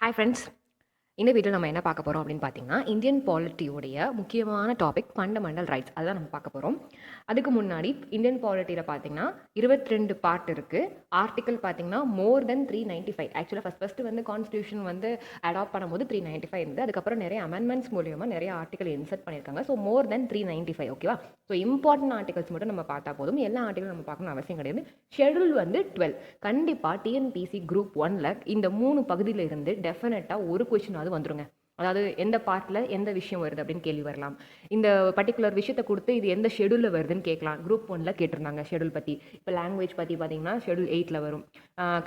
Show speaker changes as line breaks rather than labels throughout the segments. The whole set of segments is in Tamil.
Hi friends. இந்த வீடியோ நம்ம என்ன பார்க்க போகிறோம் அப்படின்னு பார்த்தீங்கன்னா, இந்தியன் பாலிட்டியோடைய முக்கியமான டாபிக் ஃபண்டமெண்டல் ரைட்ஸ். அதுதான் நம்ம பார்க்க போகிறோம். அதுக்கு முன்னாடி இந்தியன் பாலிட்டியில் பார்த்தீங்கன்னா 22 பார்ட் இருக்குது. ஆர்டிக்கல் பார்த்தீங்கன்னா மோர் தென் 395. ஆக்சுவலாக ஃபஸ்ட்டு வந்து கான்ஸ்டியூஷன் வந்து அடாப்ட் பண்ணும்போது 395 இருந்தது. அதுக்கப்புறம் நிறைய அமெண்ட்மெண்ட்ஸ் மூலியமாக நிறைய ஆர்டிக்கல் இன்சர்ட் பண்ணியிருக்காங்க. ஸோ மோர் தென் 395. ஓகேவா? ஸோ இம்பார்ட்டன்ட் ஆர்டிகல்ஸ் மட்டும் நம்ம பார்த்தா போதும். எல்லா ஆர்டிக்கலும் நம்ம பார்க்கணும் அவசியம் கிடையாது. ஷெடியூல் வந்து 12. கண்டிப்பாக டிஎன்பிசி குரூப் 1ல் இந்த 3 பகுதியில் இருந்து டெஃபினட்டாக ஒரு கொஸ்டின் வந்துருங்க. அதாவது எந்த பார்ட்டில் எந்த விஷயம் வருது அப்படின்னு கேள்வி வரலாம். இந்த பர்டிகுலர் விஷயத்தை கொடுத்து இது எந்த ஷெடியூலில் வருதுன்னு கேட்கலாம். குரூப் 1ல் கேட்டிருந்தாங்க ஷெடியூல் பற்றி. இப்போ லாங்குவேஜ் பற்றி பார்த்தீங்கன்னா ஷெடியூல் 8ல் வரும்.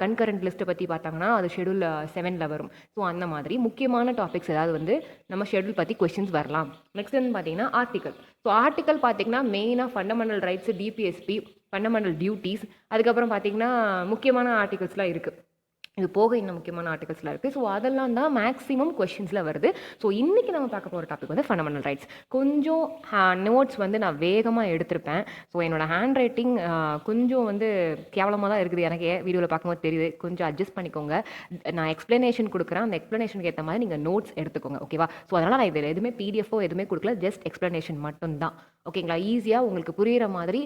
கன்கரண்ட் லிஸ்ட்டை பற்றி பார்த்தாங்கன்னா அது ஷெடியூல் 7ல் வரும். ஸோ அந்த மாதிரி முக்கியமான டாபிக்ஸ் ஏதாவது வந்து நம்ம ஷெடியூல் பற்றி கொஸ்டின்ஸ் வரலாம். நெக்ஸ்ட் வந்து பார்த்தீங்கன்னா ஆர்டிக்கல். ஸோ ஆர்டிக்கல் பார்த்தீங்கன்னா மெயினாக fundamental rights, DPSP, fundamental duties, அதுக்கப்புறம் பார்த்தீங்கன்னா முக்கியமான ஆர்டிகல்ஸ்லாம் இருக்குது. இது போக இன்னும் முக்கியமான ஆர்டிகல்ஸ்லாம் இருக்குது. ஸோ அதெல்லாம் தான் மேக்ஸிமம் கொஷின்ஸில் வருது. ஸோ இன்றைக்கி நம்ம பார்க்க போகிற டாபிக் வந்து ஃபண்டமெண்டல் ரைட்ஸ். கொஞ்சம் நோட்ஸ் வந்து நான் வேகமாக எடுத்திருப்பேன். ஸோ என்னோடய ஹேண்ட் ரைட்டிங் கொஞ்சம் வந்து கேவலமாக தான் இருக்குது. எனக்கு வீடியோவில் பார்க்கும்போது தெரியுது. கொஞ்சம் அட்ஜஸ்ட் பண்ணிக்கோங்க. நான் எக்ஸ்ப்ளனேஷன் கொடுக்குறேன். அந்த எக்ஸ்ப்ளனேஷனுக்கு ஏற்ற மாதிரி நீங்கள் நோட்ஸ் எடுத்துக்கோங்க. ஓகேவா? ஸோ அதனால் நான் இதில் எதுவுமே பிடிஎஃபோ எதுவுமே கொடுக்கல. ஜஸ்ட் எக்ஸ்ப்ளனேஷன் மட்டும்தான். ஓகேங்களா? ஈஸியாக உங்களுக்கு புரிகிற மாதிரி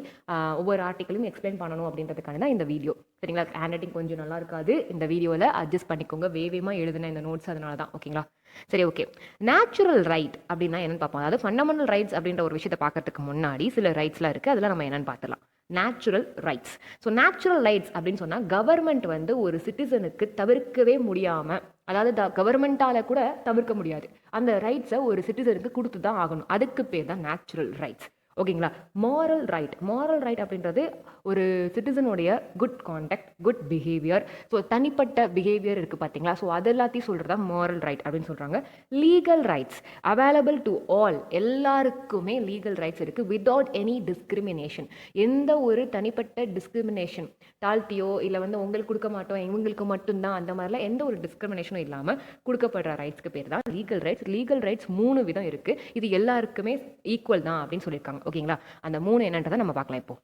ஒவ்வொரு ஆர்டிக்கலையும் எக்ஸ்பிளைன் பண்ணணும் அப்படின்றதுக்கான தான் இந்த வீடியோ. சரிங்களா? ஹேண்ட் ரைட்டிங் கொஞ்சம் நல்லா இருக்காது. இந்த வீடியோவில் அட்ஜஸ்ட் பண்ணிக்கோங்க. வேகமாக எழுதுன இந்த நோட்ஸ் அதனால தான். ஓகேங்களா? சரி, ஓகே. நேச்சுரல் ரைட் அப்படின்னா என்னென்னு பார்ப்போம். அதாவது ஃபண்டமெண்டல் ரைட்ஸ் அப்படின்ற ஒரு விஷயத்தை பார்க்கறதுக்கு முன்னாடி சில ரைட்ஸ்லாம் இருக்குது. அதெல்லாம் நம்ம என்னென்னு பார்த்துலாம். Natural rights. So natural rights அப்படின்னு சொன்னால் கவர்மெண்ட் வந்து ஒரு சிட்டிசனுக்கு தவிர்க்கவே முடியாமல், அதாவது கவர்மெண்ட்டால் கூட தவிர்க்க முடியாது, அந்த ரைட்ஸை ஒரு சிட்டிசனுக்கு கொடுத்து தான் ஆகணும். அதுக்கு பேர் தான் நேச்சுரல் ரைட்ஸ். ஓகேங்களா? Moral right. மாரல் ரைட் அப்படின்றது ஒரு சிட்டிசனுடைய good conduct, good behaviour. So தனிப்பட்ட பிஹேவியர் இருக்குது பார்த்தீங்களா? ஸோ அது எல்லாத்தையும் சொல்கிறது தான் மாரல் ரைட் அப்படின்னு சொல்கிறாங்க. Legal rights available to all. எல்லாருக்குமே லீகல் ரைட்ஸ் இருக்குது வித்தவுட் எனி டிஸ்கிரிமினேஷன். எந்த ஒரு தனிப்பட்ட டிஸ்கிரிமினேஷன், தாழ்த்தியோ இல்லை வந்து உங்களுக்கு கொடுக்க மாட்டோம் இவங்களுக்கு மட்டும்தான் அந்த மாதிரிலாம் எந்த ஒரு டிஸ்கிரிமினேஷனும் இல்லாமல் கொடுக்கப்படுற ரைட்ஸ்க்கு பேர் தான் லீகல் ரைட்ஸ். லீகல் ரைட்ஸ் 3 விதம் இருக்குது. இது எல்லாருக்குமே ஈக்குவல் தான் அப்படின்னு சொல்லியிருக்காங்க. ஓகேங்களா? அந்த 3 என்னன்றதை நம்ம பார்க்கலாம். இப்போ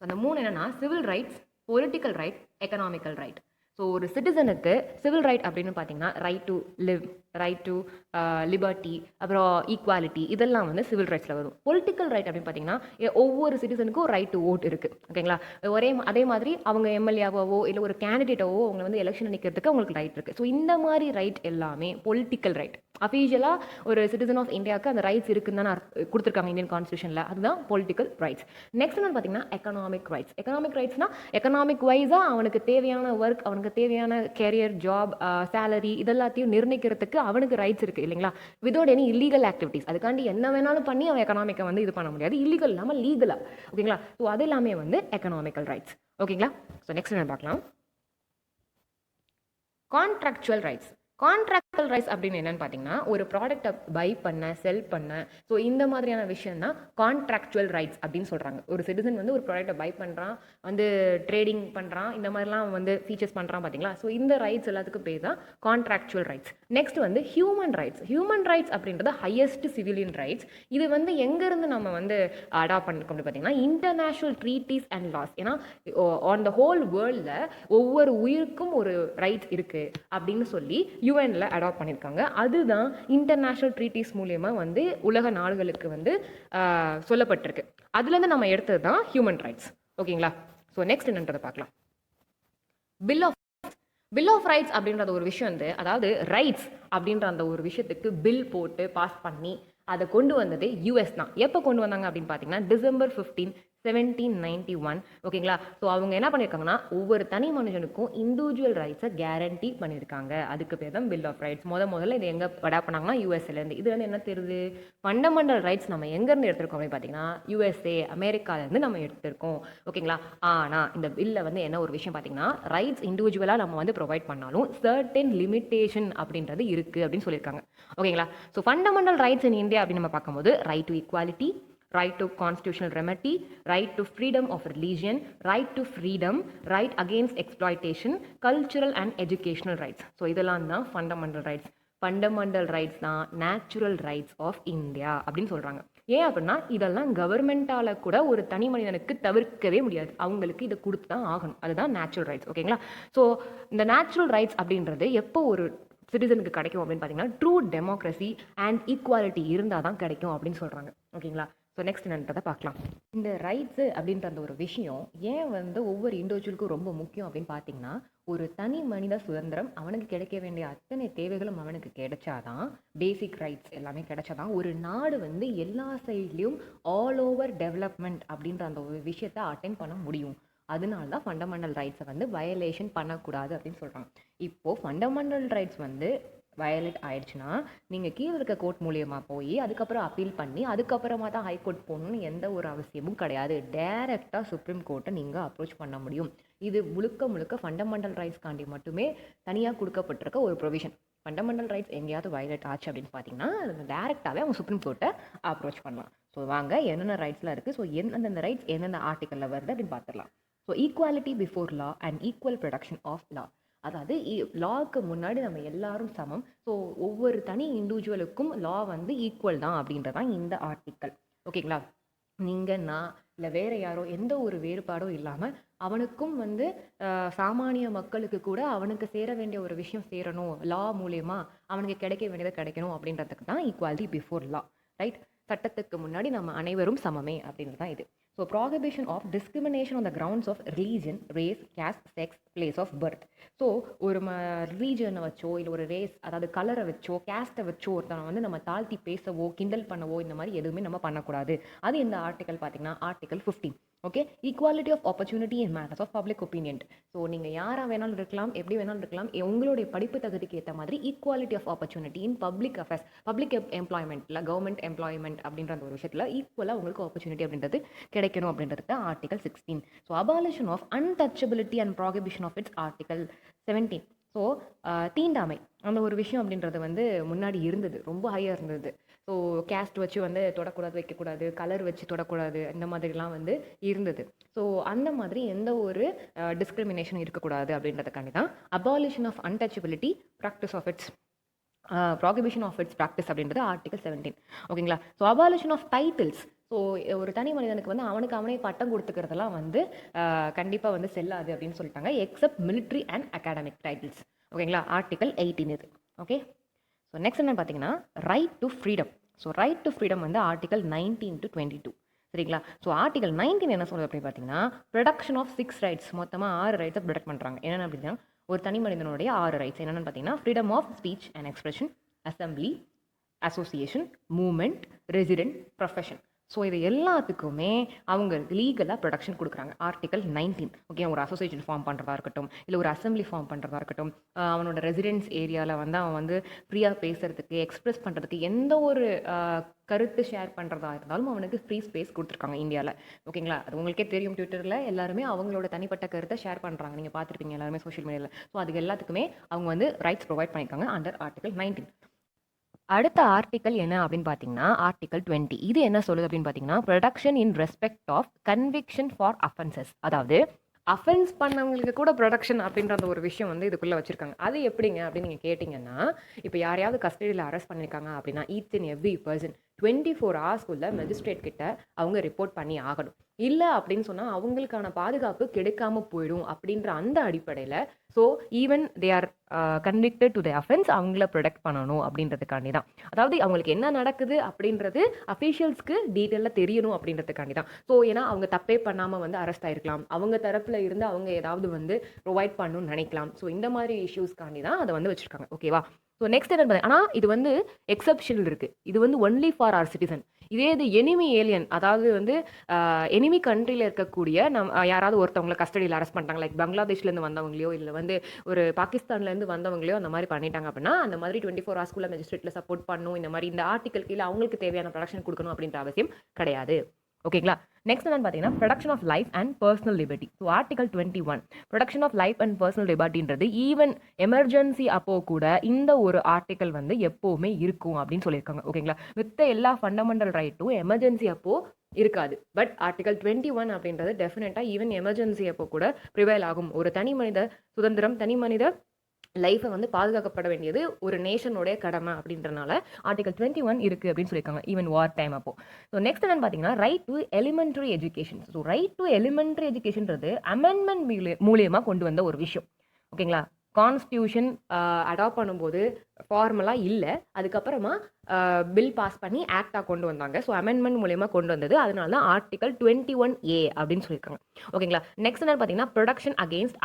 அந்த 3 என்னன்னா civil rights, political right, economical right. So ஒரு சிட்டிசனுக்கு சிவில் ரைட் அப்படின்னு பார்த்தீங்கன்னா right to live, right to liberty, அப்புறம் ஈக்குவாலிட்டி, இதெல்லாம் வந்து சிவில் ரைட்ஸில் வரும். பொலிட்டிக்கல் ரைட் அப்படின்னு பார்த்தீங்கன்னா ஒவ்வொரு சிட்டிசனுக்கும் ரைட் டு ஓட் இருக்குது. ஓகேங்களா? அதே மாதிரி அவங்க எம்எல்ஏவோ இல்லை ஒரு கேண்டிடேட்டோவோ அவங்க வந்து எலெக்ஷன் நிற்கிறதுக்கு அவங்களுக்கு ரைட் இருக்குது. ஸோ இந்த மாதிரி ரைட் எல்லாமே பொலிட்டிக்கல் ரைட். அஃபீஷியலாக ஒரு சிட்டிசன் ஆஃப் இந்தியாவுக்கு அந்த ரைட்ஸ் இருக்குன்னு தான் கொடுத்துருக்காங்க இந்தியன் கான்ஸ்டியூஷனில். அதுதான் பொலிட்டிக்கல் ரைட்ஸ். நெக்ஸ்ட் வந்து பார்த்தீங்கன்னா எக்கனாமிக் ரைட்ஸ். எக்கனாமிக் ரைட்ஸ்னா எக்கனாமிக் வைஸாக அவனுக்கு தேவையான ஒர்க், அவனுக்கு தேவையான கேரியர், ஜாப், சேலரி இதெல்லாத்தையும் நிர்ணயிக்கிறதுக்கு அவனுக்கு ரைட்ஸ் இருக்குது இல்லைங்களா? Without any illegal activities. அதுக்காண்டி என்ன வேணாலும் பண்ணி அவன் எக்கனாமிக்கை வந்து இது பண்ண முடியாது. இல்லீகல் இல்லாமல் லீகலாக. ஓகேங்களா? ஸோ அது எல்லாமே வந்து எக்கனாமிக்கல் ரைட்ஸ். ஓகேங்களா? ஸோ நெக்ஸ்ட் என்ன பார்க்கலாம். Contractual rights. கான்ட்ராக்டல் ரைட்ஸ் அப்படின்னு என்னன்னு பார்த்தீங்கன்னா ஒரு ப்ராடக்டை பை பண்ண, செல் பண்ண, ஸோ இந்த மாதிரியான விஷயம் தான் கான்ட்ராக்சுவல் ரைட்ஸ் அப்படின்னு சொல்கிறாங்க. ஒரு சிட்டிசன் வந்து ஒரு ப்ராடக்டை பை பண்ணுறான், வந்து ட்ரேடிங் பண்ணுறான், இந்த மாதிரிலாம் வந்து ஃபீச்சர்ஸ் பண்ணுறான் பார்த்தீங்களா? ஸோ இந்த ரைட்ஸ் எல்லாத்துக்கும் பேர் தான் கான்ட்ராக்சுவல் ரைட்ஸ். நெக்ஸ்ட் வந்து ஹியூமன் ரைட்ஸ். ஹியூமன் ரைட்ஸ் அப்படின்றது ஹையஸ்ட் சிவிலியன் ரைட்ஸ். இது வந்து எங்கேருந்து நம்ம வந்து அடாப்ட் பண்ணிருக்கோம் அப்படின்னு பார்த்தீங்கன்னா இன்டர்நேஷ்னல் ட்ரீட்டிஸ் அண்ட் லாஸ். ஏன்னா ஆன் த ஹோல் வேர்ல்டில் ஒவ்வொரு உயிருக்கும் ஒரு ரைட்ஸ் இருக்குது அப்படின்னு சொல்லி யூஎன்ல அடாப்ட் பண்ணியிருக்காங்க. அதுதான் இன்டர்நேஷனல் ட்ரீட்டிஸ் மூலியமாக வந்து உலக நாடுகளுக்கு வந்து சொல்லப்பட்டிருக்கு. அதுலேருந்து நம்ம எடுத்தது தான் ஹியூமன் ரைட்ஸ். ஓகேங்களா? ஸோ நெக்ஸ்ட் என்னன்றதை பார்க்கலாம். பில் ஆஃப் ரைட்ஸ் அப்படின்றது ஒரு விஷயம் வந்து, அதாவது ரைட்ஸ் அப்படின்ற அந்த ஒரு விஷயத்துக்கு பில் போட்டு பாஸ் பண்ணி அதை கொண்டு வந்தது யூஎஸ் தான். எப்போ கொண்டு வந்தாங்க அப்படின்னு பார்த்தீங்கன்னா December 15, 1791. ஓகேங்களா? ஸோ அவங்க என்ன பண்ணியிருக்காங்கன்னா ஒவ்வொரு தனி மனுஷனுக்கும் இண்டிவிஜுவல் ரைட்ஸை கேரண்டி பண்ணியிருக்காங்க. அதுக்கு பேர் தான் பில் ஆஃப் ரைட்ஸ். முதல்ல இது எங்கே அடாப்ட் பண்ணாங்கன்னா யூஎஸ்ஏலேருந்து. இது வந்து என்ன தெரியுது? ஃபண்டமெண்டல் ரைட்ஸ் நம்ம எங்கேருந்து எடுத்திருக்கோம் அப்படின்னு பார்த்தீங்கன்னா யூஎஸ்ஏ, அமெரிக்காலேருந்து நம்ம எடுத்திருக்கோம். ஓகேங்களா? ஆனால் இந்த பில்லில் வந்து என்ன ஒரு விஷயம் பார்த்தீங்கன்னா ரைட்ஸ் இண்டிவிஜுவலாக நம்ம வந்து ப்ரொவைட் பண்ணாலும் சர்டன் லிமிட்டேஷன் அப்படின்றது இருக்குது அப்படின்னு சொல்லியிருக்காங்க. ஓகேங்களா? So fundamental rights in India அப்படின்னு நம்ம பார்க்கும்போது right to equality, right to constitutional remedy, right to freedom of religion, right to freedom, right against exploitation, cultural and educational rights. So இதெல்லாம் தான் fundamental rights. ஃபண்டமெண்டல் ரைட்ஸ் தான் நேச்சுரல் ரைட்ஸ் ஆஃப் இந்தியா அப்படின்னு சொல்கிறாங்க. ஏன் அப்படின்னா இதெல்லாம் கவர்மெண்ட்டால் கூட ஒரு தனி மனிதனுக்கு தவிர்க்கவே முடியாது. அவங்களுக்கு இதை கொடுத்து தான் ஆகணும். அதுதான் நேச்சுரல் ரைட்ஸ். ஓகேங்களா? ஸோ இந்த நேச்சுரல் ரைட்ஸ் அப்படின்றது எப்போ ஒரு சிட்டிசனுக்கு கிடைக்கும் அப்படின்னு பார்த்தீங்கன்னா, ட்ரூ டெமோக்ரஸி அண்ட் ஈக்குவாலிட்டி இருந்தால் தான் கிடைக்கும் அப்படின்னு சொல்கிறாங்க. ஓகேங்களா? ஸோ நெக்ஸ்ட் என்னன்றதை பார்க்கலாம். இந்த ரைட்ஸு அப்படின்ற அந்த ஒரு விஷயம் ஏன் ஒவ்வொரு இண்டிவிஜுவலுக்கும் ரொம்ப முக்கியம் அப்படின்னு பார்த்தீங்கன்னா, ஒரு தனி மனித சுதந்திரம், அவனுக்கு கிடைக்க வேண்டிய அத்தனை தேவைகளும் அவனுக்கு கிடைச்சாதான், பேசிக் ரைட்ஸ் எல்லாமே கிடைச்சாதான் ஒரு நாடு எல்லா சைட்லேயும் ஆல் ஓவர் டெவலப்மெண்ட் அப்படின்ற அந்த ஒரு விஷயத்தை அட்டென்ட் பண்ண முடியும். அதனால தான் ஃபண்டமெண்டல் ரைட்ஸை வயலேஷன் பண்ணக்கூடாது அப்படின்னு சொல்கிறாங்க. இப்போது ஃபண்டமெண்டல் ரைட்ஸ் வயலேட் ஆயிடுச்சுன்னா, நீங்கள் கீழே இருக்க கோர்ட் மூலியமாக போய் அதுக்கப்புறம் அப்பீல் பண்ணி அதுக்கப்புறமா தான் ஹைகோர்ட் போகணுன்னு எந்த ஒரு அவசியமும் கிடையாது. டைரெக்டாக சுப்ரீம் கோர்ட்டை நீங்கள் அப்ரோச் பண்ண முடியும். இது முழுக்க முழுக்க ஃபண்டமெண்டல் ரைட்ஸ்காண்டி மட்டுமே தனியாக கொடுக்கப்பட்டிருக்க ஒரு ப்ரொவிஷன். ஃபண்டமெண்டல் ரைட்ஸ் எங்கேயாவது வயலேட் ஆச்சு அப்படின்னு பார்த்தீங்கன்னா, அது டேரெக்டாகவே அவங்க சுப்ரீம் கோர்ட்டை அப்ரோச் பண்ணலாம். ஸோ வாங்க என்னென்ன ரைட்ஸ்லாம் இருக்குது, ஸோ எந்தெந்த ரைட்ஸ் எந்தெந்த ஆர்டிக்கலில் வருது அப்படின்னு பார்த்துடலாம். So equality before law and equal protection of law. அதாவது லாவுக்கு முன்னாடி நம்ம எல்லாரும் சமம். ஸோ ஒவ்வொரு தனி இண்டிவிஜுவலுக்கும் லா ஈக்குவல் தான் அப்படின்றதான் இந்த ஆர்டிக்கல். ஓகேங்களா? நீங்கள், நான் இல்லை வேறு யாரோ எந்த ஒரு வேறுபாடும் இல்லாமல் அவனுக்கும் சாமானிய மக்களுக்கு கூட அவனுக்கு சேர வேண்டிய ஒரு விஷயம் சேரணும், லா மூலயமா அவனுக்கு கிடைக்க வேண்டியதை கிடைக்கணும் அப்படின்றதுக்கு தான் ஈக்குவாலிட்டி பிஃபோர் லா. ரைட்? சட்டத்துக்கு முன்னாடி நம்ம அனைவரும் சமமே அப்படின்றது தான் இது. So prohibition of discrimination on the grounds of religion, race, caste, sex, place of birth. So ஒரு ரிலீஜனை வச்சோ இல்லை ஒரு ரேஸ், அதாவது கலரை வச்சோ கேஸ்ட்டை வச்சோ ஒருத்தனை நம்ம தாழ்த்தி பேசவோ கிண்டல் பண்ணவோ இந்த மாதிரி எதுவுமே நம்ம பண்ணக்கூடாது. அது இந்த ஆர்டிக்கல் பார்த்தீங்கன்னா article 15. Okay, equality of opportunity in matters of public opinion. So நீங்கள் யாராக வேணாலும் இருக்கலாம், எப்படி வேணாலும் இருக்கலாம், உங்களுடைய படிப்பு தகுதிக்கு ஏற்ற மாதிரி equality of opportunity in public affairs, public எம்ப்ளாய்மெண்ட்டில், கவர்மெண்ட் எம்ப்ளாய்மெண்ட் அப்படின்ற அந்த ஒரு விஷயத்தில் ஈக்குவலாக உங்களுக்கு ஆப்பர்ச்சுனிட்டி அப்படின்றது கிடைக்கணும் அப்படின்றதுக்கு article 16. So abolition of untouchability and prohibition of its article 17. So தீண்டாமை அந்த ஒரு விஷயம் அப்படின்றது முன்னாடி இருந்தது, ரொம்ப ஹையாக இருந்தது. ஸோ கேஸ்ட் வச்சு தொடக்கூடாது, வைக்கக்கூடாது, கலர் வச்சு தொடக்கூடாது, இந்த மாதிரிலாம் இருந்தது. ஸோ அந்த மாதிரி எந்த ஒரு டிஸ்கிரிமினேஷன் இருக்கக்கூடாது அப்படின்றதுக்காண்டி தான் abolition of untouchability, practice of its prohibition of its practice அப்படின்றது ஆர்டிகல் 17. ஓகேங்களா? So abolition of titles. So ஒரு தனி மனிதனுக்கு அவனுக்கு அவனே பட்டம் கொடுத்துக்கிறதெல்லாம் கண்டிப்பாக செல்லாது அப்படின்னு சொல்லிட்டாங்க, accept military and academic titles. ஓகேங்களா? ஆர்டிகல் 18 இது. ஓகே, ஸோ நெக்ஸ்ட் என்ன பார்த்தீங்கன்னா right to freedom. So right to freedom article 19 to 22. சரிங்களா? ஸோ ஆர்டிகல் 19 என்ன சொல்லுது அப்படின்னு பார்த்தீங்கன்னா, ப்ரொடக்ஷன் ஆஃப் 6 ரைட்ஸ், மொத்தமாக 6 ரைட்ஸை ப்ரொடக்ட் பண்ணுறாங்க. என்னென்ன அப்படின்னா, ஒரு தனி மனிதனுடைய 6 ரைட்ஸ் என்னென்னு பார்த்தீங்கன்னா, freedom of speech and expression, assembly, association, movement, resident, profession. So இது எல்லாத்துக்குமே அவங்க லீகலாக ப்ரொடக்ஷன் கொடுக்குறாங்க. ஆர்டிகல் 19. ஓகே, ஒரு அசோசியேஷன் ஃபார்ம் பண்ணுறதா இருக்கட்டும், இல்லை ஒரு அசம்பிளி ஃபார்ம் பண்ணுறதா இருக்கட்டும், அவனோட ரெசிடென்ஸ் ஏரியாவில் அவன் ஃப்ரீயாக பேசுகிறதுக்கு, எக்ஸ்பிரஸ் பண்ணுறதுக்கு, எந்த ஒரு கருத்து ஷேர் பண்ணுறதா இருந்தாலும் அவனுக்கு ஃப்ரீ ஸ்பேஸ் கொடுத்துருக்காங்க இந்தியாவில். ஓகேங்களா? அது உங்களுக்கே தெரியும், ட்விட்டரில் எல்லாருமே அவங்களோட தனிப்பட்ட கருத்தை ஷேர் பண்ணுறாங்க, நீங்கள் பார்த்துருப்பீங்க எல்லாருமே சோஷியல் மீடியாவில். ஸோ அதுக்கு எல்லாத்துக்குமே அவங்க ரைட்ஸ் ப்ரொவைட் பண்ணியிருக்காங்க அண்டர் ஆர்டிகல் 19. அடுத்த ஆர்டிக்கல் என்ன அப்படின்னு பார்த்தீங்கன்னா ஆர்டிகல் 20. இது என்ன சொல்லுது அப்படின்னு பார்த்தீங்கன்னா, protection in respect of conviction for offences. அதாவது அஃபென்ஸ் பண்ணவங்களுக்கு கூட ப்ரொடக்ஷன் அப்படின்ற அந்த ஒரு விஷயம் இதுக்குள்ளே வச்சுருக்காங்க. அது எப்படிங்க அப்படின்னு நீங்கள் கேட்டிங்கன்னா, இப்போ யாரையாவது கஸ்டடியில் அரெஸ்ட் பண்ணியிருக்காங்க அப்படின்னா ஈச் அண்ட் எவ்ரி பர்சன் 24 ஹவர்ஸ்க்குள்ளே மெஜிஸ்ட்ரேட் கிட்ட அவங்க ரிப்போர்ட் பண்ணி ஆகணும். இல்லை அப்படின்னு சொன்னால் அவங்களுக்கான பாதுகாப்பு கிடைக்காம போயிடும் அப்படின்ற அந்த அடிப்படையில், so even they are convicted to the offence, அவங்கள ப்ரொடெக்ட் பண்ணணும் அப்படின்றதுக்காண்டி தான். அதாவது அவங்களுக்கு என்ன நடக்குது அப்படின்றது அஃபீஷியல்ஸ்க்கு டீட்டெயிலாக தெரியணும் அப்படின்றதுக்காண்டி தான். ஸோ ஏன்னா அவங்க தப்பே பண்ணாமல் அரெஸ்ட் ஆகிருக்கலாம், அவங்க தரப்பில் இருந்து அவங்க ஏதாவது ப்ரொவைட் பண்ணணும்னு நினைக்கலாம். ஸோ இந்த மாதிரி இஷ்யூஸ்க்காண்டி தான் அதை வச்சுருக்காங்க. ஓகேவா? ஸோ நெக்ஸ்ட் என்ன, ஆனால் இது எக்ஸப்ஷனல் இருக்குது. இது ஒன்லி ஃபார் ஆர் சிட்டிசன். இதே இது எனிமி ஏலியன், அதாவது எனிமி கண்ட்ரியில் இருக்கக்கூடிய யாராவது ஒருத்தவங்களை கஸ்டடியில் அரெஸ்ட் பண்ணிட்டாங்க, லைக் பங்களாதேஷ்லேருந்து வந்தவங்களையோ இல்லை ஒரு பாகிஸ்தான்லேருந்து வந்தவங்களையோ அந்த மாதிரி பண்ணிட்டாங்க அப்படின்னா, அந்த மாதிரி 24 ஹவர்ஸ்க்குள்ள மெஜிஸ்ட்ரேட்டில் சப்போர்ட் பண்ணணும், இந்த மாதிரி இந்த ஆர்டிக்கல் கீழே அவங்களுக்கு தேவையான ப்ரொடக்ஷன் கொடுக்கணும் அப்படின்ற அவசியம் கிடையாது. ஓகேங்களா? நெக்ஸ்ட் என்னன்னு பார்த்தீங்கன்னா, protection of life and personal liberty. So article 21, protection of life and personal லிபர்ட்டின்றது ஈவன் எமர்ஜென்சி அப்போ கூட இந்த ஒரு ஆர்டிக்கல் எப்போவுமே இருக்கும் அப்படின்னு சொல்லியிருக்காங்க. ஓகேங்களா? மித்த எல்லா ஃபண்டமெண்டல் ரைட்டும் எமர்ஜென்சி அப்போ இருக்காது. பட் ஆர்டிகல் 21 அப்படின்றது டெஃபினட்டாக ஈவன் எமர்ஜென்சி அப்போ கூட ப்ரிவைல் ஆகும். ஒரு தனி மனித சுதந்திரம், தனி மனித லைஃபை வந்து பாதுகாக்கப்பட வேண்டியது ஒரு நேஷனுடைய கடமை அப்படின்றனால ஆர்டிகல் 21 இருக்குது அப்படின்னு சொல்லியிருக்காங்க ஈவன் வார் டைம் அப்போ. ஸோ நெக்ஸ்ட் என்னன்னு பார்த்தீங்கன்னா right to elementary education. So right to elementary எஜுகேஷன்றது அமெண்ட்மெண்ட் மூலியமாக கொண்டு வந்த ஒரு விஷயம். ஓகேங்களா, கான்ஸ்டியூஷன் அடாப்ட் பண்ணும்போது ஃபார்மலாக இல்லை, அதுக்கப்புறமா பில் பாஸ் பண்ணி ஆக்டாக கொண்டு வந்தாங்க. ஸோ அமெண்ட்மெண்ட் மூலயமா கொண்டு வந்தது, அதனால தான் ஆர்டிகல் 21A அப்படின்னு சொல்லியிருக்காங்க. ஓகேங்களா, நெக்ஸ்ட் என்ன பார்த்தீங்கன்னா production against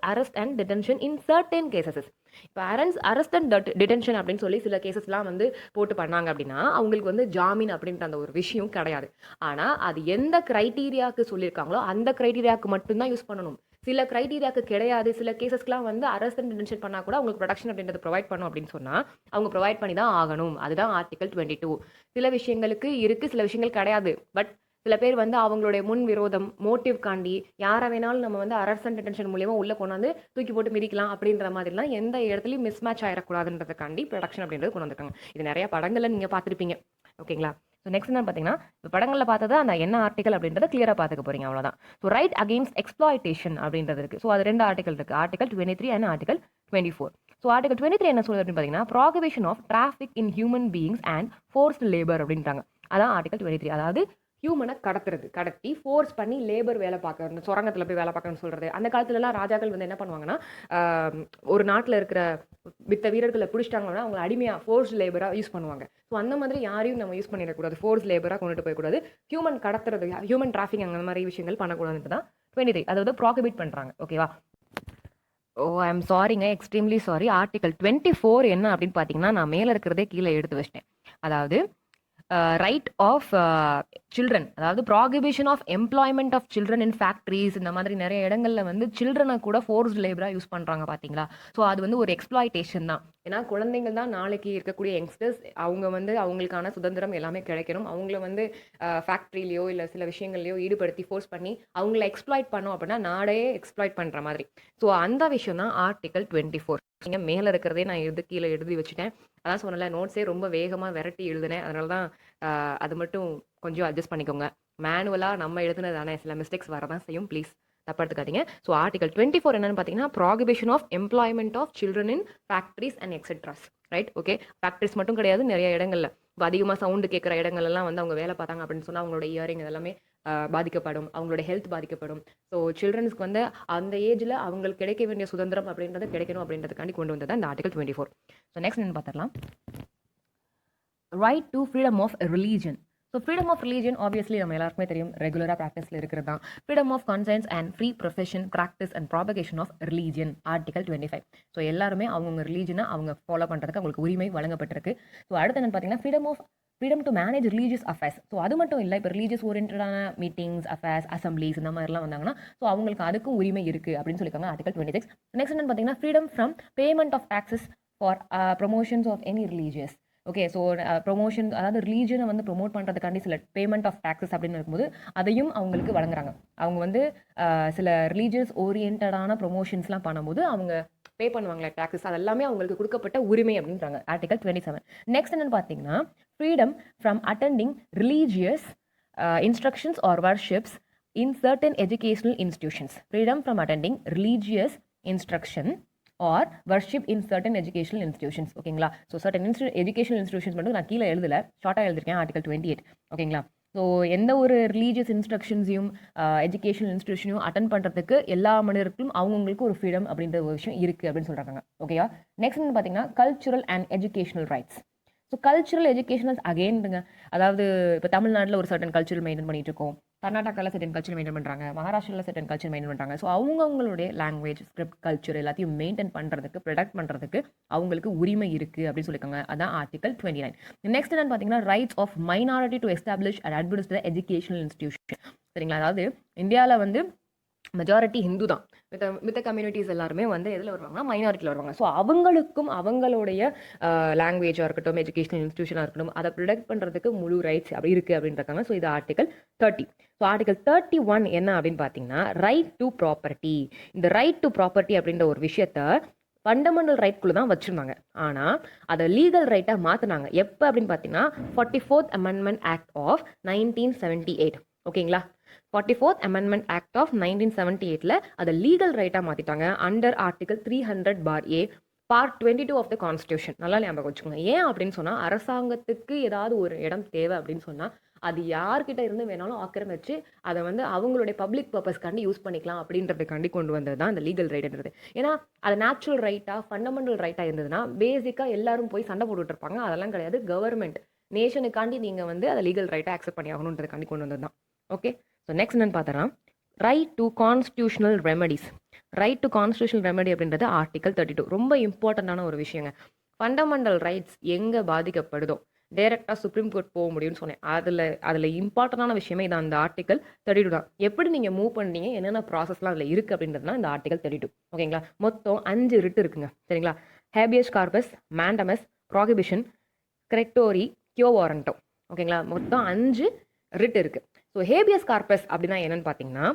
arrest and detention in certain cases. இப்போ அரெஸ்ட் அண்ட் டிடென்ஷன் அப்படின்னு சொல்லி சில கேசஸ்லாம் வந்து போட்டு பண்ணாங்க அப்படின்னா அவங்களுக்கு வந்து ஜாமீன் அப்படின்ற அந்த ஒரு விஷயம் கிடையாது. ஆனால் அது எந்த க்ரைட்டீரியாவுக்கு சொல்லியிருக்காங்களோ அந்த க்ரைட்டீரியாவுக்கு மட்டும்தான் யூஸ் பண்ணணும். சில க்ரைட்டீரியாவுக்கு கிடையாது, சில கேசஸ்க்குலாம் வந்து அரெஸ்ட் அண்ட் டிடென்ஷன் பண்ணால் கூட அவங்களுக்கு ப்ரொடக்ஷன் அப்படின்றது ப்ரொவைட் பண்ணும் அப்படின்னு சொன்னால் அவங்க ப்ரொவைட் பண்ணி தான் ஆகணும். அதுதான் ஆர்டிகல் 22. சில விஷயங்களுக்கு இருக்குது, சில விஷயங்கள் கிடையாது. பட் சில பேர் வந்து அவங்களுடைய முன் விரோதம் மோட்டிவ் காண்டி யாரை வேணாலும் நம்ம வந்து அரெஸ்ட் அண்ட் டிடென்ஷன் மூலியமா உள்ள கொண்டாந்து தூக்கி போட்டு மிதிக்கலாம் அப்படின்ற மாதிரிலாம் எந்த இடத்துலையும் மிஸ் மேட்ச் ஆயிடக்கூடாதுன்றதுக்காண்டி ப்ரொடக்ஷன் அப்படின்றது கொண்டு வந்திருக்காங்க. இது நிறைய படங்களில் நீங்கள் பார்த்துருப்பீங்க. ஓகேங்களா, ஸோ நெக்ஸ்ட் என்ன பார்த்தீங்கன்னா இப்போ படங்களில் பார்த்தது அந்த என்ன ஆர்டிகல் அப்படின்றத கிளியராக பார்த்துக்க போறீங்க, அவ்வளோதான். ஸோ ரைட் அகெயின்ஸ்ட் எக்ஸ்ப்ளாய்டேஷன் அப்படின்றது இருக்குது. ஸோ அது 2 ஆர்டிகல் இருக்குது, article 23 and article 24. So article 23 என்ன சொல்லுது அப்படின்னு பார்த்தீங்கன்னா prohibition of traffic in human beings and forced labour அப்படின்றாங்க. அதான் ஆர்டிகல் 23. அதாவது ஹியூமனை கடத்தி ஃபோர்ஸ் பண்ணி லேபர் வேலை பார்க்கறது, சுரங்கத்தில் போய் வேலை பார்க்கணும்னு சொல்கிறது. அந்த காலத்துலலாம் ராஜாக்கள் வந்து என்ன பண்ணுவாங்கன்னா ஒரு நாட்டில் இருக்கிற மித்த வீரர்களை பிடிச்சிட்டாங்கன்னா அவங்களை அடிமையாக ஃபோர்ஸ் லேபராக யூஸ் பண்ணுவாங்க. ஸோ அந்த மாதிரி யாரையும் நம்ம யூஸ் பண்ணிடக்கூடாது, ஃபோர்ஸ் லேபராக கொண்டுட்டு போயக்கூடாது. ஹியூமன் கடத்துறது, ஹியூமன் டிராஃபிக் அந்த மாதிரி விஷயங்கள் பண்ணக்கூடாதுன்னு தான் 23 அதாவது ப்ராகிபிட் பண்ணுறாங்க. ஓகேவா, ஓ ஐ எம் சாரிங்க, எக்ஸ்ட்ரீம்லி சாரி. ஆர்டிகல் 24 என்ன அப்படின்னு பார்த்தீங்கன்னா நான் மேலே இருக்கிறதே கீழே எடுத்து வச்சிட்டேன். அதாவது ரைட் ஆஃப் சில்ட்ரன், அதாவது prohibition of employment of children in factories. இந்த மாதிரி நிறைய இடங்களில் வந்து சில்ட்ரனை கூட ஃபோர்ஸ்ட் லேபராக யூஸ் பண்ணுறாங்க பார்த்தீங்களா. ஸோ அது வந்து ஒரு எக்ஸ்ப்ளாய்டேஷன் தான். ஏன்னா குழந்தைங்கள் தான் நாளைக்கு இருக்கக்கூடிய யங்ஸ்டர்ஸ். அவங்க வந்து அவங்களுக்கான சுதந்திரம் எல்லாமே கிடைக்கணும். அவங்கள வந்து ஃபேக்ட்ரிலையோ இல்லை சில விஷயங்கள்லையோ ஈடுபடுத்தி ஃபோர்ஸ் பண்ணி அவங்கள எக்ஸ்ப்ளாய்ட் பண்ணோம் அப்படின்னா நாடே எக்ஸ்ப்ளாய்ட் பண்ணுற மாதிரி. ஸோ அந்த விஷயம் தான் ஆர்டிகல் 24. நீங்கள் மேலே இருக்கிறதே நான் கீழே எழுதி வச்சுட்டேன். அதான் சொன்னல, நோட்ஸே ரொம்ப வேகமாக விரட்டி எழுதுனேன். அதனால தான் அது மட்டும் கொஞ்சம் அட்ஜஸ்ட் பண்ணிக்கோங்க. மேனுவலாக நம்ம எழுதுனதானே, சில மிஸ்டேக்ஸ் வரதான் செய்யும், ப்ளீஸ் தப்பா எடுத்துக்காதீங்க. ஸோ ஆர்டிகல் 24 என்னன்னு பார்த்தீங்கன்னா prohibition of employment of children in factories and etceteras. Right, okay. Factories மட்டும் கிடையாது, நிறைய இடங்கள்ல இப்போ அதிகமாக சவுண்டு கேட்குற இடங்கள்லாம் வந்து அவங்க வேலை பார்த்தாங்க அப்படின்னு சொன்னால் அவங்களோட இயரிங் இதெல்லாமே பாதிக்கப்படும், அவங்களோட ஹெல்த் பாதிக்கப்படும். ஸோ சில்ட்ரன்ஸ்க்கு வந்து அந்த ஏஜில் அவங்களுக்கு கிடைக்க வேண்டிய சுதந்திரம் அப்படின்றது கிடைக்கணும் அப்படின்றதுக்காண்டி கொண்டு வந்தது இந்த ஆர்டிகல் 24. ஸோ நெக்ஸ்ட் என்ன பார்த்துடலாம், right to freedom of religion. So freedom of religion obviously நம்ம எல்லாருக்குமே தெரியும், ரெகுலராக ப்ராக்டிஸில் இருக்கிறது தான். Freedom of conscience and free profession practice and propagation of religion, article 25. So எல்லாருமே அவங்கவுங்க ரிலீஜனை அவங்க ஃபாலோ பண்ணுறதுக்கு அவங்களுக்கு உரிமை வழங்கப்பட்டிருக்கு. ஸோ அடுத்து என்னன்னு பார்த்தீங்கன்னா freedom to manage religious affairs. So அது மட்டும் இல்லை, இப்போ ரிலீஜியஸ் ஓரியன்டான மீட்டிங்ஸ், அஃபேர்ஸ், அசம்பிளிஸ் இந்த மாதிரிலாம் வந்தாங்கன்னா ஸோ அவங்களுக்கு அதுக்கும் உரிமை இருக்குது அப்படின்னு சொல்லியிருக்காங்க ஆர்டிகல் 26. நெக்ஸ்ட் என்னன்னு பார்த்தீங்கன்னா freedom from payment of taxes for promotions of any religious. Okay, so promotion, அதாவது ரிலீஜனை வந்து ப்ரொமோட் பண்ணுறதுக்காண்டி சில பேமெண்ட் ஆஃப் டாக்ஸஸ் அப்படின்னு இருக்கும்போது அதையும் அவங்களுக்கு வழங்குறாங்க. அவங்க வந்து சில ரிலீஜியஸ் ஓரியன்டான ப்ரொமோஷன்ஸ்லாம் பண்ணும்போது அவங்க பே பண்ணுவாங்களே டாக்ஸஸ், அது எல்லாமே அவங்களுக்கு கொடுக்கப்பட்ட உரிமை அப்படின்றாங்க ஆர்டிகல் 27. நெக்ஸ்ட் என்னன்னு பார்த்தீங்கன்னா freedom from attending religious instructions or worships in certain educational institutions. Freedom from attending religious instruction or worship in certain educational institutions. ஓகேங்களா, ஸோ சர்டன் எஜுகேஷனல் இன்ஸ்டிடியூஷன்ஸ் மட்டும் நான் கீழே எழுதல, ஷார்ட்டாக எழுதிருக்கேன், ஆர்டிகல் 28. ஓகேங்களா, ஸோ எந்த ஒரு ரிலீஜியஸ் இன்ஸ்ட்ரக்ஷன்ஸையும் எஜுகேஷனல் இன்ஸ்டிடியூஷனையும் அட்டன் பண்ணுறதுக்கு எல்லா மனிதர்களுக்கும் அவங்களுக்கு ஒரு ஃப்ரீடம் அப்படின்ற ஒரு விஷயம் இருக்குது அப்படின்னு சொல்கிறாங்க. ஓகேவா, நெக்ஸ்ட் வந்து பார்த்தீங்கன்னா cultural and educational rights. So cultural educational அகெயின்ங்க, அதாவது இப்போ தமிழ்நாட்டில் ஒரு சர்டன் கல்ச்சரல் மெயின்டைன் பண்ணிட்டு இருக்கோம், கர்நாடகாவில் சர்டன் கல்ச்சர் மெயின்டைன் பண்ணுறாங்க, மகாராஷ்டிராவில் சர்டன் கல்ச்சர் மெயின்டைன் பண்ணுறாங்க. ஸோ அவங்களுடைய லாங்குவேஜ், ஸ்கிரிப்ட், கல்ச்சர் எல்லாத்தையும் மெயின்டைன் பண்ணுறதுக்கு, ப்ரொடக்ட் பண்ணுறதுக்கு அவங்களுக்கு உரிமை இருக்குது அப்படின்னு சொல்லியிருக்காங்க. அதான் ஆர்டிகல் 29. நெக்ஸ்ட் என்னன்னு பார்த்தீங்கன்னா rights of minority to establish and administer educational institution. சரிங்களா, அதாவது இந்தியாவில் வந்து மெஜாரிட்டி ஹிந்து தான், மித்த கம்யூனிட்டிஸ் எல்லாருமே வந்து எதில் வருவாங்கன்னா மைனாரிட்டியில் வருவாங்க. ஸோ அவங்களுக்கும் அவங்களுடைய லாங்குவேஜாக இருக்கட்டும், எஜுகேஷனல் இன்ஸ்டியூஷனாக இருக்கட்டும், அதை ப்ரொடெக்ட் பண்ணுறதுக்கு முழு ரைட்ஸ் அப்படி இருக்குது அப்படின்றாங்க. ஸோ இது ஆர்டிகல் 30. ஸோ ஆர்டிகல் 31 என்ன அப்படின்னு பார்த்தீங்கன்னா ரைட் டு ப்ராப்பர்ட்டி. இந்த ரைட் டு ப்ராப்பர்ட்டி அப்படின்ற ஒரு விஷயத்த ஃபண்டமெண்டல் ரைட்குள்ளே தான் வச்சுருந்தாங்க, ஆனால் அதை லீகல் ரைட்டாக மாற்றினாங்க. எப்போ அப்படின்னு பார்த்தீங்கன்னா 44th Amendment Act of 1978. ஓகேங்களா, 44th Amendment Act of 1978ல அதை லீகல் ரைட்டாக மாற்றிட்டாங்க under article 300(a) part 22 of the constitution நல்லா ஞாபகம் வச்சுக்கோங்க. ஏன் அப்படின்னு சொன்னா, அரசாங்கத்துக்கு ஏதாவது ஒரு இடம் தேவை அப்படின்னு சொன்னா, அது யார்கிட்ட இருந்து வேணாலும் ஆக்கிரமிச்சு, அத வந்து அவங்களுடைய பப்ளிக் பர்ப்பஸ்க்காண்டி யூஸ் பண்ணிக்கலாம் அப்படின்றதுக்காண்டி கொண்டு வந்தது தான் இந்த லீகல் ரைட்ன்றது. ஏன்னா, அது நேச்சுரல் ரைட்டா, ஃபண்டமெண்டல் ரைட்டா இருந்ததுன்னா, பேசிக்கா எல்லாரும் போய் சண்டை போட்டுட்டு இருப்பாங்க. அதெல்லாம் கிடையாது. கவர்மெண்ட் நேஷனுக்காண்டி நீங்க வந்து அத லீகல் ரைட்டா அக்செப்ட் பண்ணி ஆகணுன்றதுக்காண்டி கொண்டு வந்தது தான். ஓகே. ஸோ நெக்ஸ்ட் என்னன்னு பார்த்தோன்னா, right to constitutional remedies. Right to constitutional remedy அப்படின்றது ஆர்டிகல் 32. ரொம்ப இம்பார்ட்டண்டான ஒரு விஷயங்க. ஃபண்டமெண்டல் ரைட்ஸ் எங்கே பாதிக்கப்படுதோ டைரெக்டாக சுப்ரீம் கோர்ட் போக முடியும்னு சொன்னேன். அதில் இம்பார்ட்டண்டான விஷயமே இது அந்த ஆர்டிகல் 32 தான். எப்படி நீங்கள் மூவ் பண்ணீங்க, என்னென்ன ப்ராசஸ்லாம் அதில் இருக்குது அப்படின்றதுனா இந்த ஆர்டிகல் 32. ஓகேங்களா? மொத்தம் 5 ரிட் இருக்குங்க. சரிங்களா? Habeas corpus, mandamus, prohibition, certiorari, quo warranto. ஓகேங்களா? மொத்தம் 5 ரிட் இருக்குது. ஸோ ஹேபியஸ் கார்பஸ் அப்படின்னா என்னன்னு பார்த்தீங்கன்னா,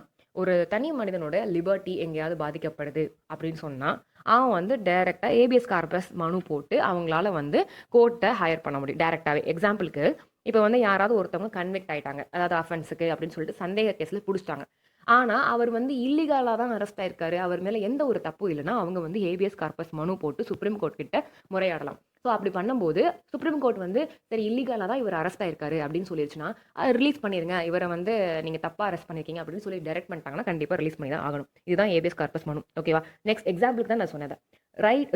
ஒரு தனி மனிதனோட லிபர்ட்டி எங்கேயாவது பாதிக்கப்படுது அப்படின்னு சொன்னால் அவன் வந்து டைரெக்டாக ஏபிஎஸ் கார்பஸ் மனு போட்டு அவங்களால வந்து கோர்ட்டை ஹையர் பண்ண முடியும் டைரெக்டாகவே. எக்ஸாம்பிளுக்கு இப்போ வந்து யாராவது ஒருத்தவங்க கன்விக்ட் ஆயிட்டாங்க, அதாவது அஃபென்ஸுக்கு அப்படின்னு சொல்லிட்டு சந்தேக கேஸில் பிடிச்சிட்டாங்க. ஆனால் அவர் வந்து இல்லீகலாக தான் அரெஸ்ட் ஆயிருக்காரு, அவர் மேலே எந்த ஒரு தப்பும் இல்லைன்னா அவங்க வந்து ஏபிஎஸ் கார்பஸ் மனு போட்டு சுப்ரீம் கோர்ட் கிட்ட முறையாடலாம். ஸோ அப்படி பண்ணும்போது சுப்ரீம் கோர்ட் வந்து சரி இல்லீகலாக தான் இவர் அரெஸ்ட் ஆயிருக்காரு அப்படின்னு சொல்லிடுச்சுன்னா ரிலீஸ் பண்ணிருங்க, இவரை வந்து நீங்கள் தப்பாக அரெஸ்ட் பண்ணிருக்கீங்க அப்படின்னு சொல்லி டைரக்ட் பண்ணிட்டாங்கன்னா கண்டிப்பாக ரிலீஸ் பண்ணி தான் ஆகணும். இதுதான் ஏபிஎஸ் கார்பஸ் மனு. ஓகேவா? நெக்ஸ்ட் எக்ஸாம்பிளுக்கு தான் நான் சொன்னேன்.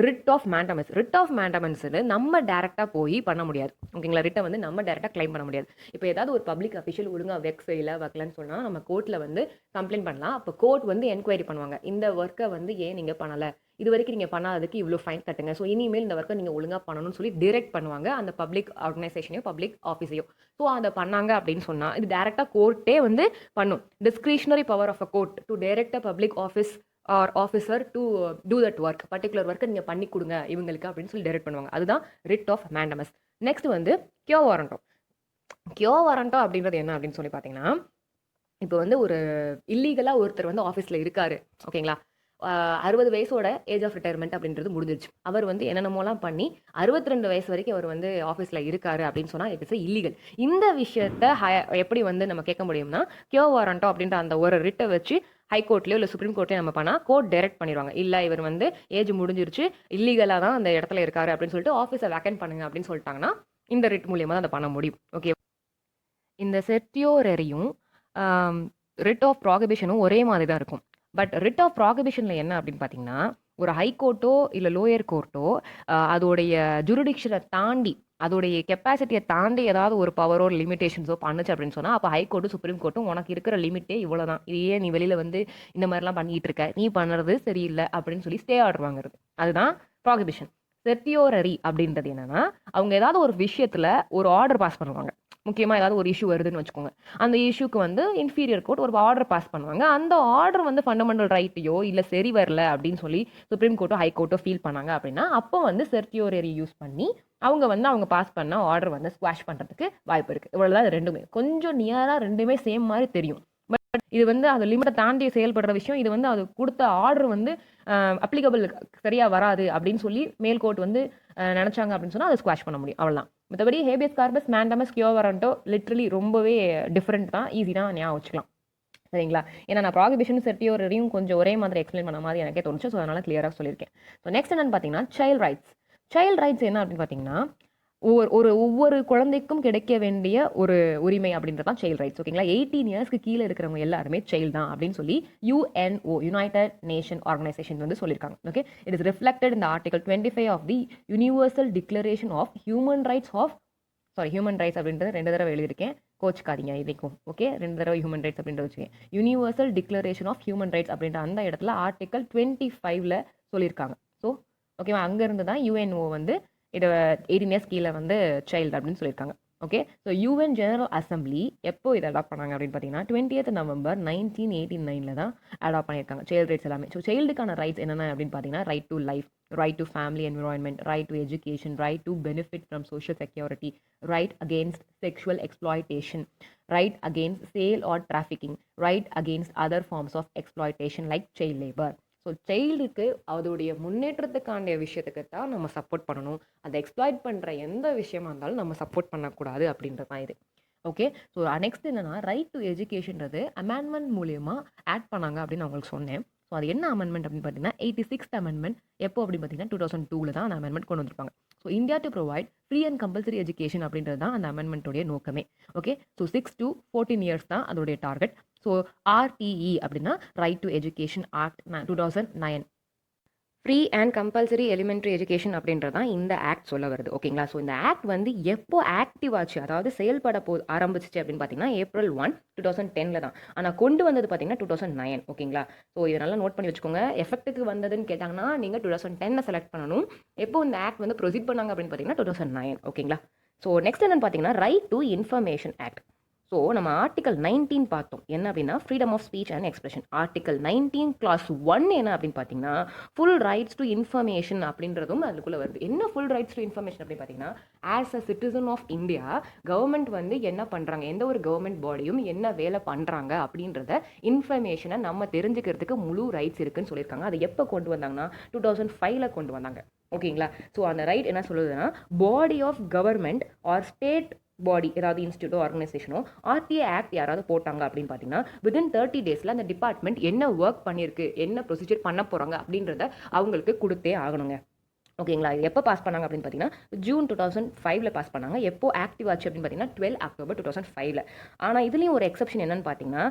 Writ of mandamus. Writ of mandamus நம்ம டேரெக்டாக போய் பண்ண முடியாது. ஓகேங்களா? ரிட்டை வந்து நம்ம டேரெக்டாக கிளைம் பண்ண முடியாது. இப்போ ஏதாவது ஒரு பப்ளிக் அஃபிஷியல் ஒழுங்காக வைக்கலன்னு சொன்னால் நம்ம கோர்ட்டில் வந்து கம்ப்ளைண்ட் பண்ணலாம். அப்போ கோர்ட் வந்து என்கொயரி பண்ணுவாங்க. இந்த ஒர்க்கை வந்து ஏன் நீங்கள் பண்ணலை, இது வரைக்கும் நீங்கள் பண்ணாததுக்கு இவ்வளோ ஃபைன் கட்டுங்க, ஸோ இனிமேல் இந்த ஒர்க்கை நீங்கள் ஒழுங்காக பண்ணணும்னு சொல்லி டிரெக்ட் பண்ணுவாங்க அந்த பப்ளிக் ஆர்கனைசேஷனையோ பப்ளிக் ஆஃபீஸையோ. ஸோ அதை பண்ணாங்க அப்படின்னு சொன்னால் இது டேரெக்டாக கோர்ட்டே வந்து பண்ணும். Discretionary power of a court to direct a public office or officer to do that work, particular ஒர்க்கை நீங்கள் பண்ணி கொடுங்க இவங்களுக்கு அப்படின்னு சொல்லி டைரக்ட் பண்ணுவாங்க. அதுதான் ரிட் ஆஃப் மேண்டமஸ். நெக்ஸ்ட் வந்து கியோ வாரண்டோ. கியோ வாரண்டோ அப்படின்றது என்ன அப்படின்னு சொல்லி பார்த்தீங்கன்னா, இப்போ வந்து ஒரு இல்லீகலாக ஒருத்தர் வந்து ஆஃபீஸில் இருக்காரு. ஓகேங்களா? 60 வயசோட ஏஜ் ஆஃப் ரிட்டையர்மெண்ட் அப்படின்றது முடிஞ்சிருச்சு. அவர் வந்து என்னென்னமோலாம் பண்ணி 62 வயசு வரைக்கும் அவர் வந்து ஆஃபீஸில் இருக்காரு அப்படின்னு சொன்னால் இட் இஸ் இல்லீகல். இந்த விஷயத்த எப்படி வந்து நம்ம கேட்க முடியும்னா, கியோ வாரண்டோ அப்படின்ற அந்த ஒரு ரிட்டை வச்சு ஹைகோர்ட்லேயோ இல்லை சுப்ரீம் கோர்ட்லேயோ நம்ம பண்ணால் கோர்ட் டைரக்ட் பண்ணிடுவாங்க. இல்லை இவர் வந்து ஏஜ் முடிஞ்சிருச்சு, இல்லீகலாக தான் அந்த இடத்துல இருக்காரு அப்படின்னு சொல்லிட்டு ஆஃபீஸை வேக்கன்ட் பண்ணுங்க அப்படின்னு சொல்லிட்டாங்கன்னா இந்த ரிட் மூலியமாக தான் அதை பண்ண முடியும். ஓகே. இந்த செர்டியோரரியும் ரிட் ஆஃப் ப்ராகிபிஷனும் ஒரே மாதிரி தான் இருக்கும். பட் ரிட் ஆஃப் ப்ராகிபிஷனில் என்ன அப்படின்னு பார்த்தீங்கன்னா, ஒரு ஹைகோர்ட்டோ இல்லை லோயர் கோர்ட்டோ அதோடைய ஜுரிடிக்ஷனை தாண்டி அதோடைய கெப்பாசிட்டியை தாண்டி ஏதாவது ஒரு பவரோ லிமிடேஷன்ஸோ பண்ணுச்சு அப்படின்னு சொன்னால் அப்போ ஹைகோர்ட்டு சுப்ரீம் கோர்ட்டும் உனக்கு இருக்கிற லிமிட்டே இவ்வளோ தான், இது ஏன் நீ வெளியில் வந்து இந்த மாதிரிலாம் பண்ணிட்டு இருக்க, நீ பண்ணுறது சரியில்லை அப்படின்னு சொல்லி ஸ்டே ஆர்டர் வாங்குறது. அதுதான் ப்ராகிபிஷன். செர்டியோரரி அப்படின்றது என்னன்னா, அவங்க ஏதாவது ஒரு விஷயத்தில் ஒரு ஆர்டர் பாஸ் பண்ணுவாங்க. முக்கியமாக ஏதாவது ஒரு இஷ்யூ வருதுன்னு வச்சுக்கோங்க. அந்த இஷ்யூக்கு வந்து இன்ஃபீரியர் கோர்ட் ஒரு ஆர்டர் பாஸ் பண்ணுவாங்க. அந்த ஆர்டர் வந்து ஃபண்டமெண்டல் ரைட்டையோ இல்லை சரி வரல அப்படின்னு சொல்லி சுப்ரீம் கோர்ட்டோ ஹைகோர்ட்டோ ஃபீல் பண்ணாங்க அப்படின்னா அப்போ வந்து செர்டியோரரி யூஸ் பண்ணி அவங்க பாஸ் பண்ண ஆர்டர் வந்து ஸ்குவாஷ் பண்ணுறதுக்கு வாய்ப்பு இருக்குது. இவ்வளோதான் ரெண்டுமே. கொஞ்சம் நியராக ரெண்டுமே சேம் மாதிரி தெரியும். பட் இது வந்து அது லிமிட்டை தாண்டி செயல்படுற விஷயம். இது வந்து அது கொடுத்த ஆர்டர் வந்து அப்ளிகபிள் சரியாக வராது அப்படின்னு சொல்லி மேல் கோர்ட் வந்து நினச்சாங்க அப்படின்னு சொன்னால் அதை ஸ்குவாஷ் பண்ண முடியும். அவ்வளோதான். மற்றபடி habeas corpus, mandamus, quo warranto literally ரொம்பவே டிஃப்ரெண்ட் தான். ஈஸி தான் ஞாபகம் வச்சுக்கலாம். சரிங்களா? ஏன்னா நான் ப்ராகிபிஷன் செர்டியோரரியும் கொஞ்சம் ஒரே மாதிரி எக்ஸ்பிளைன் பண்ண மாதிரி எனக்கே தோணுச்சு. ஸோ அதனால் கிளியராக சொல்லியிருக்கேன். ஸோ நெக்ஸ்ட் என்னன்னு பார்த்தீங்கன்னா சைல்ட் ரைட்ஸ். சைல்ட் ரைட்ஸ் என்ன அப்படின்னு பார்த்தீங்கன்னா, ஒவ்வொரு குழந்தைக்கும் கிடைக்க வேண்டிய ஒரு உரிமை அப்படின்றது தான் சைல்ட் ரைட்ஸ். ஓகேங்களா? 18 இயர்ஸ்க்கு கீழே இருக்கிறவங்க எல்லாருமே சைல்டு தான் அப்படின்னு சொல்லி யுஎன்ஓ யுனைடெட் நேஷன் ஆர்கனைசேஷன் வந்து சொல்லியிருக்காங்க. ஓகே. இட் இஸ் ரிஃப்ளெக்டட் இந்த article 25 of the universal declaration of human rights அப்படின்றது 2 தடவை எழுதியிருக்கேன், கோச்சுக்காதீங்க இதுக்கும். ஓகே. 2 தடவை ஹியூமன் ரைட்ஸ் அப்படின்றது வச்சுக்கேன். Universal declaration of human rights அப்படின்ற அந்த இடத்துல ஆர்டிகல் 25ல் சொல்லியிருக்காங்க. ஸோ ஓகேவா? அங்கேருந்து தான் யுஎன்ஓ வந்து இதை 18 இயர்ஸ் கீழே வந்து சைல்டு அப்படின்னு சொல்லியிருக்காங்க. Okay. So UN general assembly எப்போ இதை அடாப்ட் பண்ணாங்க அப்படின்னு பார்த்தீங்கன்னா 20th November 1989 தான் அடாப்ட் பண்ணியிருக்காங்க சைல்டு ரைட்ஸ் எல்லாமே. ஸோ சைல்டுக்கான ரைட்ஸ் என்னென்ன அப்படின்னு பார்த்தீங்கன்னா, right to life, right to family environment, right to education, right to benefit from social security, right against sexual exploitation, right against sale or trafficking, right against other forms of exploitation like child labour. So சைல்டுக்கு அதோடைய முன்னேற்றத்துக்கான விஷயத்துக்கு தான் நம்ம சப்போர்ட் பண்ணணும். அதை எக்ஸ்ப்ளாய்ட் பண்ணுற எந்த விஷயமா இருந்தாலும் நம்ம சப்போர்ட் பண்ணக்கூடாது அப்படின்றது தான் இது. ஓகே. ஸோ நெக்ஸ்ட் என்னன்னா ரைட் டு எஜுகேஷன்றது அமெண்ட்மெண்ட் மூலியமாக ஆட் பண்ணாங்க அப்படின்னு நான் உங்களுக்கு சொன்னேன். ஸோ அது என்ன அமெண்ட்மெண்ட் அப்படின்னு பார்த்தீங்கன்னா 86th அமெண்ட்மெண்ட். எப்போ அப்படின்னு பார்த்தீங்கன்னா 2002 தான் அந்த அமெண்ட்மெண்ட் கொண்டு வந்திருப்பாங்க. So India to provide free and compulsory education அப்படின்றது தான் அந்த அமெண்ட்மெண்ட்டோடைய நோக்கமே. ஓகே, ஸோ 6 to 14 இயர்ஸ் தான் அதோடைய டார்கெட். ஸோ ஆர்டிஇ அப்படின்னா right to education act 2009. Free and compulsory elementary education அப்படின்றது தான் இந்த ஆக்ட் சொல்ல வருது. ஓகேங்களா? ஸோ இந்த ஆக்ட் வந்து எப்போ ஆக்டிவ் ஆச்சு, அதாவது செயல்பட ஆரம்பிச்சிச்சு அப்படின்னு பார்த்தீங்கன்னா April 1, 2010 தான். ஆனால் கொண்டு வந்தது பார்த்தீங்கன்னா 2009. ஓகேங்களா? ஸோ இதை நல்லா நோட் பண்ணி வச்சுக்கோங்க. எஃபெக்ட்டுக்கு வந்ததுன்னு கேட்டாங்கன்னா நீங்கள் 2010 செலக்ட் பண்ணணும். எப்போ இந்த ஆக்ட் வந்து ப்ரொசீட் பண்ணாங்க அப்படின்னு பார்த்தீங்கன்னா 2009. ஓகேங்களா? ஸோ நெக்ஸ்ட் என்னன்னு பார்த்தீங்கன்னா right to information act. So நம்ம ஆர்டிகல் 19 பார்த்தோம். என்ன அப்படின்னா freedom of speech and expression. Article 19 clause 1 என்ன அப்படின்னு பார்த்தீங்கன்னா ஃபுல் ரைட்ஸ் டு இன்ஃபர்மேஷன் அப்படின்றதும் அதுக்குள்ளே வருது. என்ன ஃபுல் ரைட்ஸ் டு இன்ஃபர்மேஷன் அப்படின்னு பார்த்தீங்கன்னா as a citizen of India government வந்து என்ன பண்ணுறாங்க, எந்த ஒரு கவர்மெண்ட் பாடியும் என்ன வேலை பண்ணுறாங்க அப்படின்றத இன்ஃபர்மேஷனை நம்ம தெரிஞ்சுக்கிறதுக்கு முழு ரைட்ஸ் இருக்குன்னு சொல்லியிருக்காங்க. அதை எப்போ கொண்டு வந்தாங்கன்னா 2005 கொண்டு வந்தாங்க. ஓகேங்களா? ஸோ அந்த ரைட் என்ன சொல்லுதுன்னா body of government or state body, ஏதாவது இன்ஸ்டியூட்டோ ஆர்கனைசேஷனோ ஆர்டிஏ ஆக்ட் யாராவது போட்டாங்க அப்படின்னு பார்த்தீங்கன்னா வித்தின் 30 டேஸில் அந்த டிபார்ட்மெண்ட் என்ன ஒர்க் பண்ணியிருக்கு, என்ன ப்ரொசீஜர் பண்ண போகிறாங்க அப்படின்றத அவங்களுக்கு கொடுத்தே ஆகணுங்க. ஓகேங்களா? எப்போ பாஸ் பண்ணாங்க அப்படின்னு பார்த்தீங்கன்னா ஜூன் 2005 பாஸ் பண்ணாங்க. எப்போ ஆக்டிவ் ஆச்சு அப்படின்னு பார்த்தீங்கன்னா 12 October 2005. ஆனால் இதுலேயும் ஒரு எக்ஸப்ஷன் என்னன்னு பார்த்தீங்கன்னா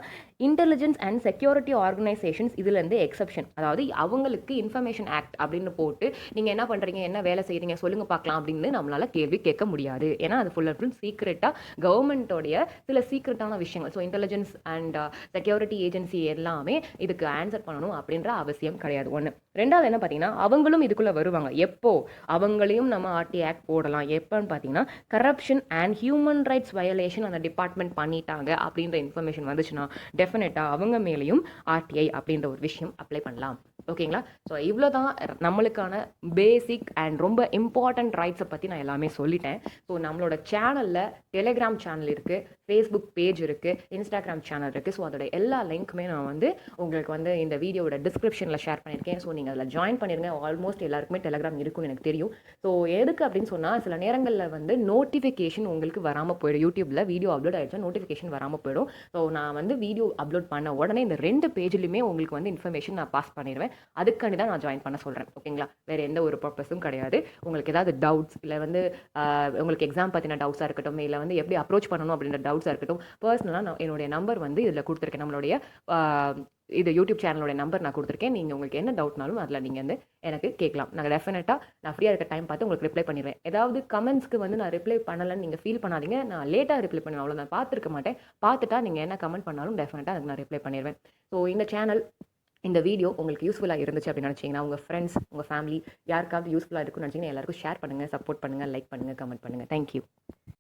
இன்டெலிஜென்ஸ் அண்ட் செக்யூரிட்டி ஆர்கனைசேஷன்ஸ் இதுலேருந்து எக்ஸப்ஷன். அதாவது அவங்களுக்கு இன்ஃபர்மேஷன் ஆக்ட் அப்படின்னு போட்டு நீங்கள் என்ன பண்ணுறீங்க, என்ன வேலை செய்கிறீங்க சொல்லுங்க பார்க்கலாம் அப்படின்னு நம்மளால கேள்வி கேட்க முடியாது. ஏன்னா அது ஃபுல் அண்ட் ஃபுல் சீக்ரெட்டாக கவர்மெண்ட்டோடைய சில சீக்ரெட்டான விஷயங்கள். So intelligence and security agency எல்லாமே இதுக்கு ஆன்சர் பண்ணணும் அப்படின்ற அவசியம் கிடையாது. ஒன்று. ரெண்டாவது என்ன பார்த்தீங்கன்னா அவங்களும் இதுக்குள்ளே வருவாங்க. எப்போ அவங்களையும் நம்ம ஆர்டி ஆக்ட் போடலாம். எப்போன்னு பார்த்தீங்கன்னா corruption and human rights violation அந்த டிபார்ட்மெண்ட் பண்ணிட்டாங்க அப்படின்ற இன்ஃபர்மேஷன் வந்துச்சுன்னா டெஃபினட்டாக அவங்க மேலேயும் ஆர்டிஐ அப்படின்ற ஒரு விஷயம் அப்ளை பண்ணலாம். ஓகேங்களா? ஸோ இவ்வளோ தான் நம்மளுக்கான பேசிக் அண்ட் ரொம்ப இம்பார்ட்டன்ட் ரைட்ஸை பற்றி நான் எல்லாமே சொல்லிட்டேன். ஸோ நம்மளோட சேனலில் டெலிகிராம் சேனல் இருக்குது, ஃபேஸ்புக் பேஜ் இருக்குது, இன்ஸ்டாகிராம் சேனல் இருக்குது. ஸோ அதோட எல்லா லிங்க்குமே நான் வந்து உங்களுக்கு வந்து இந்த வீடியோட டிஸ்கிரிப்ஷனில் ஷேர் பண்ணியிருக்கேன். ஸோ நீங்கள் அதில் ஜாயின் பண்ணிடுங்க. ஆல்மோஸ்ட் எல்லாருக்குமே டெலிகிராம் இருக்கும்னு எனக்கு தெரியும். ஸோ எதுக்கு அப்படின்னு சொன்னால் சில நேரங்களில் வந்து நோட்டிஃபிகேஷன் உங்களுக்கு வராமல் போயிடும். யூடியூப்பில் வீடியோ அப்லோட் ஆகிடுச்சா நோட்டிஃபிகேஷன் வராமல் போயிடும். ஸோ நான் வந்து வீடியோ அப்லோட் பண்ண உடனே இந்த 2 பேஜ்லையுமே உங்களுக்கு வந்து இன்ஃபர்மேஷன் நான் பாஸ் பண்ணிடுவேன். அதுக்காண்டி தான் நான் ஜாயின் பண்ண சொல்கிறேன். ஓகேங்களா? வேறு எந்த ஒரு பர்பஸும் கிடையாது. உங்களுக்கு ஏதாவது டவுட்ஸ் இல்லை வந்து உங்களுக்கு எக்ஸாம் பற்றின டவுட்ஸாக இருக்கட்டும், இல்லை வந்து எப்படி அப்ரோச் பண்ணணும் அப்படின்ற டவுட்ஸாக இருக்கட்டும், பர்சனலாக நான் என்னுடைய நம்பர் வந்து இதில் கொடுத்துருக்கேன். நம்மளுடைய இது யூடியூப் சேனலோட நம்பர் நான் கொடுத்துருக்கேன். நீங்கள் உங்களுக்கு என்ன டவுட்னாலும் அதில் நீங்கள் வந்து எனக்கு கேட்கலாம். நான் டெஃபினட்டாக நான் ஃப்ரீயாக இருக்க டைம் பார்த்து உங்களுக்கு ரிப்ளை பண்ணிடுவேன். ஏதாவது கமெண்ட்ஸ்க்கு வந்து நான் ரிப்ளை பண்ணலைன்னு நீங்கள் ஃபீல் பண்ணாதீங்க. நான் லேட்டாக ரிப்ளை பண்ணுவேன், அவ்வளோ நான் பார்த்துருக்க மாட்டேன். பார்த்துட்டா நீங்கள் என்ன கமெண்ட் பண்ணாலும் டெஃபினட்டாக அதுக்கு நான் ரிப்ளை பண்ணிடுவேன். ஸோ இந்த சேனல் இந்த வீடியோ உங்களுக்கு யூஸ்ஃபுல்லாக இருந்துச்சு அப்படின்னு நினச்சிங்கன்னா உங்கள் ஃப்ரெண்ட்ஸ், உங்கள் ஃபேமிலி யாருக்காவது யூஸ்ஃபுல்லாக இருக்குன்னு நினச்சிங்கன்னா எல்லாருக்கும் ஷேர் பண்ணுங்கள், சப்போர்ட் பண்ணுங்கள், லைக் பண்ணுங்கள், கமெண்ட் பண்ணுங்கள். தேங்க்யூ.